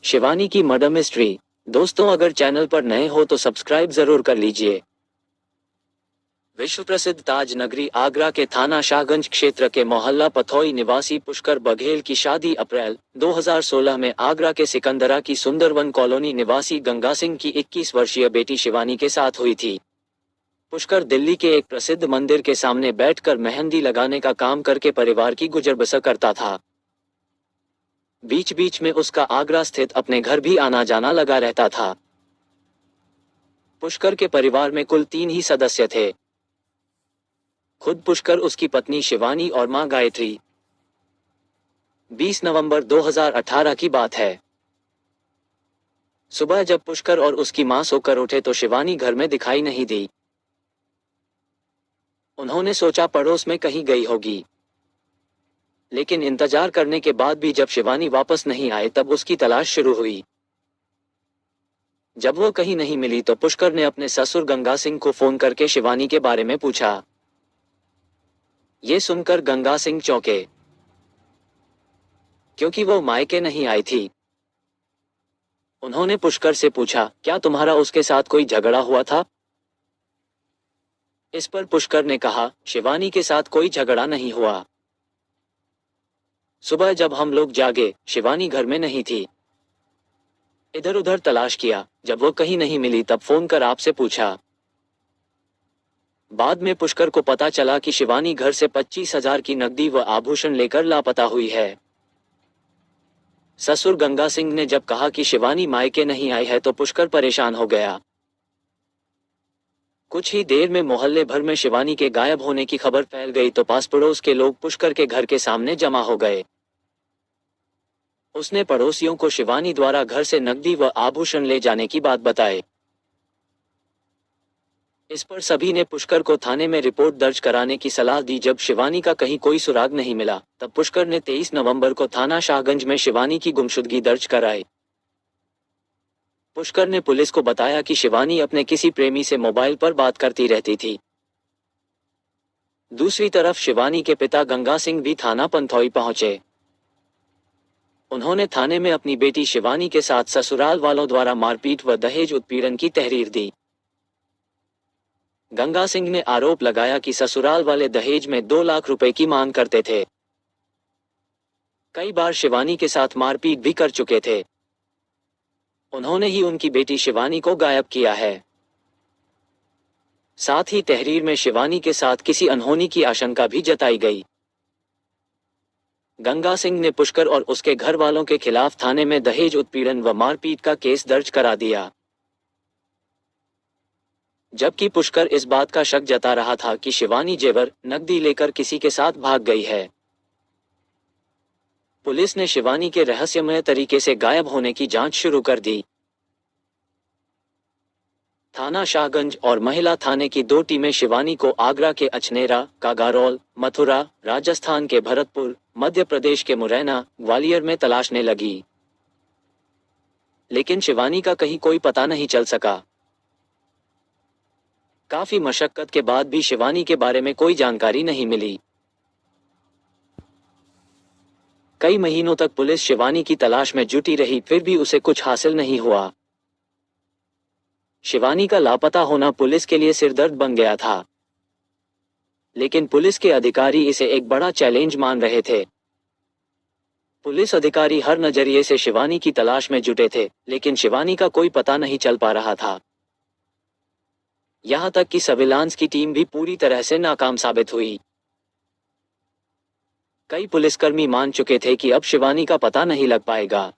शिवानी की murder mystery. दोस्तों, अगर चैनल पर नए हो तो सब्सक्राइब जरूर कर लीजिए। विश्व प्रसिद्ध ताज नगरी आगरा के थाना शाहगंज क्षेत्र के मोहल्ला पथौई निवासी पुष्कर बघेल की शादी अप्रैल 2016 में आगरा के सिकंदरा की सुंदरवन कॉलोनी निवासी गंगा सिंह की 21 वर्षीय बेटी शिवानी के साथ हुई थी। पुष्कर दिल्ली के एक प्रसिद्ध मंदिर के सामने बैठकर मेहंदी लगाने का काम करके परिवार की गुजर बसर करता था। बीच बीच में उसका आगरा स्थित अपने घर भी आना जाना लगा रहता था। पुष्कर के परिवार में कुल 3 ही सदस्य थे। खुद पुष्कर, उसकी पत्नी शिवानी और मां गायत्री। 20 नवंबर 2018 की बात है। सुबह जब पुष्कर और उसकी मां सोकर उठे तो शिवानी घर में दिखाई नहीं दी। उन्होंने सोचा पड़ोस में कहीं गई होगी, लेकिन इंतजार करने के बाद भी जब शिवानी वापस नहीं आए तब उसकी तलाश शुरू हुई। जब वो कहीं नहीं मिली तो पुष्कर ने अपने ससुर गंगा सिंह को फोन करके शिवानी के बारे में पूछा। ये सुनकर गंगा सिंह चौंके, क्योंकि वो मायके नहीं आई थी। उन्होंने पुष्कर से पूछा, क्या तुम्हारा उसके साथ कोई झगड़ा हुआ था? इस पर पुष्कर ने कहा, शिवानी के साथ कोई झगड़ा नहीं हुआ। सुबह जब हम लोग जागे, शिवानी घर में नहीं थी। इधर उधर तलाश किया, जब वो कहीं नहीं मिली तब फोन कर आपसे पूछा। बाद में पुष्कर को पता चला कि शिवानी घर से 25,000 की नकदी व आभूषण लेकर लापता हुई है। ससुर गंगा सिंह ने जब कहा कि शिवानी मायके नहीं आई है तो पुष्कर परेशान हो गया। कुछ ही देर में मोहल्ले भर में शिवानी के गायब होने की खबर फैल गई तो पास पड़ोस के लोग पुष्कर के घर के सामने जमा हो गए। उसने पड़ोसियों को शिवानी द्वारा घर से नकदी व आभूषण ले जाने की बात बताई। इस पर सभी ने पुष्कर को थाने में रिपोर्ट दर्ज कराने की सलाह दी। जब शिवानी का कहीं कोई सुराग नहीं मिला तब पुष्कर ने 23 नवंबर को थाना शाहगंज में शिवानी की गुमशुदगी दर्ज कराई। पुष्कर ने पुलिस को बताया कि शिवानी अपने किसी प्रेमी से मोबाइल पर बात करती रहती थी। दूसरी तरफ शिवानी के पिता गंगा सिंह भी थाना पंथौई पहुंचे। उन्होंने थाने में अपनी बेटी शिवानी के साथ ससुराल वालों द्वारा मारपीट व दहेज उत्पीड़न की तहरीर दी। गंगा सिंह ने आरोप लगाया कि ससुराल वाले दहेज में 2 लाख रुपए की मांग करते थे। कई बार शिवानी के साथ मारपीट भी कर चुके थे। उन्होंने ही उनकी बेटी शिवानी को गायब किया है। साथ ही तहरीर में शिवानी के साथ किसी अनहोनी की आशंका भी जताई गई। गंगा सिंह ने पुष्कर और उसके घर वालों के खिलाफ थाने में दहेज उत्पीड़न व मारपीट का केस दर्ज करा दिया। जबकि पुष्कर इस बात का शक जता रहा था कि शिवानी जेवर नकदी लेकर किसी के साथ भाग गई है। पुलिस ने शिवानी के रहस्यमय तरीके से गायब होने की जांच शुरू कर दी। थाना शाहगंज और महिला थाने की 2 टीमें शिवानी को आगरा के अछनेरा, कागारोल, मथुरा, राजस्थान के भरतपुर, मध्य प्रदेश के मुरैना, ग्वालियर में तलाशने लगी, लेकिन शिवानी का कहीं कोई पता नहीं चल सका। काफी मशक्कत के बाद भी शिवानी के बारे में कोई जानकारी नहीं मिली। कई महीनों तक पुलिस शिवानी की तलाश में जुटी रही, फिर भी उसे कुछ हासिल नहीं हुआ। शिवानी का लापता होना पुलिस के लिए सिरदर्द बन गया था, लेकिन पुलिस के अधिकारी इसे एक बड़ा चैलेंज मान रहे थे। पुलिस अधिकारी हर नजरिए से शिवानी की तलाश में जुटे थे, लेकिन शिवानी का कोई पता नहीं चल पा रहा था। यहां तक कि सर्विलांस की टीम भी पूरी तरह से नाकाम साबित हुई। कई पुलिसकर्मी मान चुके थे कि अब शिवानी का पता नहीं लग पाएगा।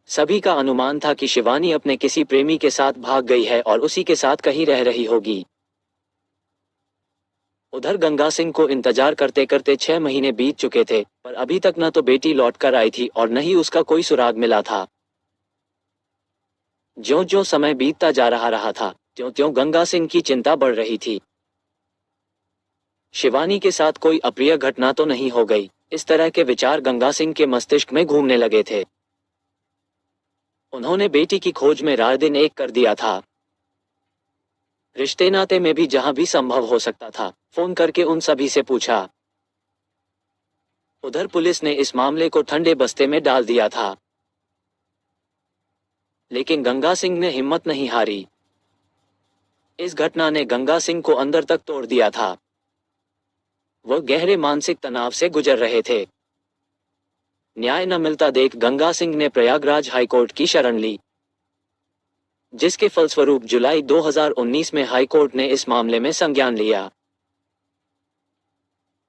सभी का अनुमान था कि शिवानी अपने किसी प्रेमी के साथ भाग गई है और उसी के साथ कहीं रह रही होगी। उधर गंगा सिंह को इंतजार करते करते 6 महीने बीत चुके थे, पर अभी तक न तो बेटी लौट कर आई थी और न ही उसका कोई सुराग मिला था। ज्यों ज्यों समय बीतता जा रहा था, त्यों त्यों गंगा सिंह की चिंता बढ़ रही थी। शिवानी के साथ कोई अप्रिय घटना तो नहीं हो गई, इस तरह के विचार गंगा सिंह के मस्तिष्क में घूमने लगे थे। उन्होंने बेटी की खोज में रात दिन एक कर दिया था। रिश्ते नाते में भी जहां भी संभव हो सकता था, फोन करके उन सभी से पूछा। उधर पुलिस ने इस मामले को ठंडे बस्ते में डाल दिया था। लेकिन गंगा सिंह ने हिम्मत नहीं हारी। इस घटना ने गंगा सिंह को अंदर तक तोड़ दिया था। वह गहरे मानसिक तनाव से गुजर रहे थे। न्याय न मिलता देख गंगा सिंह ने प्रयागराज हाईकोर्ट की शरण ली, जिसके फलस्वरूप जुलाई 2019 में हाईकोर्ट ने इस मामले में संज्ञान लिया।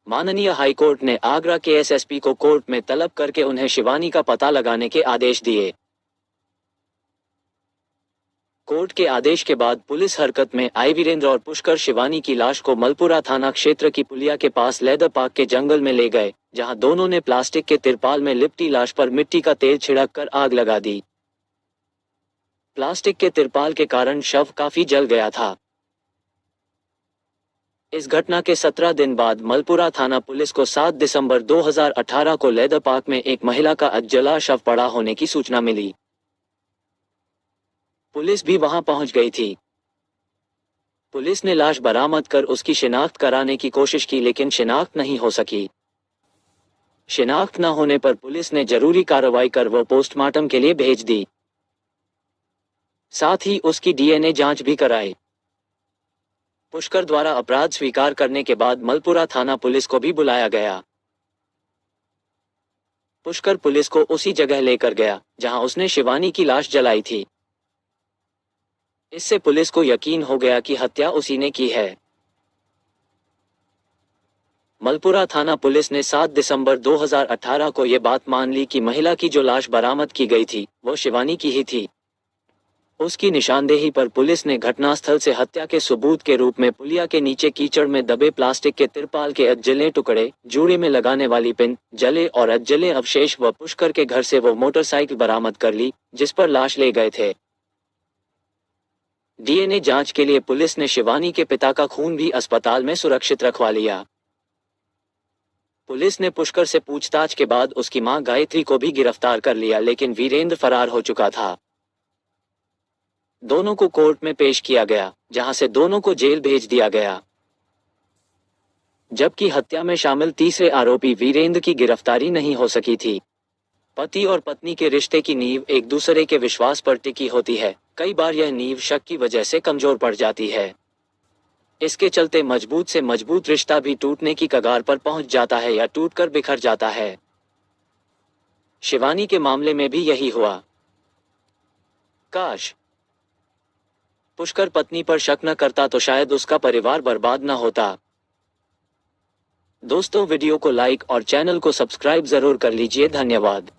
माननीय हाईकोर्ट ने आगरा के एसएसपी को कोर्ट में तलब करके उन्हें शिवानी का पता लगाने के आदेश दिए। कोर्ट के आदेश के बाद पुलिस हरकत में आई। वीरेंद्र और पुष्कर शिवानी की लाश को मलपुरा थाना क्षेत्र की पुलिया के पास लेदर पार्क के जंगल में ले गए, जहां दोनों ने प्लास्टिक के तिरपाल में लिपटी लाश पर मिट्टी का तेल छिड़क कर आग लगा दी। प्लास्टिक के तिरपाल के कारण शव काफी जल गया था। इस घटना के 17 दिन बाद मलपुरा थाना पुलिस को 7 दिसंबर 2018 को लेदर पार्क में एक महिला का अधजला शव पड़ा होने की सूचना मिली। पुलिस भी वहां पहुंच गई थी। पुलिस ने लाश बरामद कर उसकी शिनाख्त कराने की कोशिश की, लेकिन शिनाख्त नहीं हो सकी। शिनाख्त न होने पर पुलिस ने जरूरी कार्रवाई कर वह पोस्टमार्टम के लिए भेज दी। साथ ही उसकी डीएनए जांच भी कराई। पुष्कर द्वारा अपराध स्वीकार करने के बाद मलपुरा थाना पुलिस को भी बुलाया गया। पुष्कर पुलिस को उसी जगह लेकर गया जहां उसने शिवानी की लाश जलाई थी। इससे पुलिस को यकीन हो गया कि हत्या उसी ने की है। मलपुरा थाना पुलिस ने 7 दिसंबर 2018 को यह बात मान ली कि महिला की जो लाश बरामद की गई थी वो शिवानी की ही थी। उसकी निशानदेही पर पुलिस ने घटनास्थल से हत्या के सबूत के रूप में पुलिया के नीचे कीचड़ में दबे प्लास्टिक के तिरपाल के अधजले टुकड़े, जूड़े में लगाने वाली पिन, जले और अधजले अवशेष व पुष्कर के घर से वो मोटरसाइकिल बरामद कर ली जिस पर लाश ले गए थे। डीएनए जांच के लिए पुलिस ने शिवानी के पिता का खून भी अस्पताल में सुरक्षित रखवा लिया। पुलिस ने पुष्कर से पूछताछ के बाद उसकी मां गायत्री को भी गिरफ्तार कर लिया, लेकिन वीरेंद्र फरार हो चुका था। दोनों को कोर्ट में पेश किया गया, जहां से दोनों को जेल भेज दिया गया। जबकि हत्या में शामिल तीसरे आरोपी वीरेंद्र की गिरफ्तारी नहीं हो सकी थी। पति और पत्नी के रिश्ते की नींव एक दूसरे के विश्वास पर टिकी होती है। कई बार यह नींव शक की वजह से कमजोर पड़ जाती है। इसके चलते मजबूत से मजबूत रिश्ता भी टूटने की कगार पर पहुंच जाता है या टूटकर बिखर जाता है। शिवानी के मामले में भी यही हुआ। काश पुष्कर पत्नी पर शक न करता तो शायद उसका परिवार बर्बाद न होता। दोस्तों, वीडियो को लाइक और चैनल को सब्सक्राइब जरूर कर लीजिए। धन्यवाद।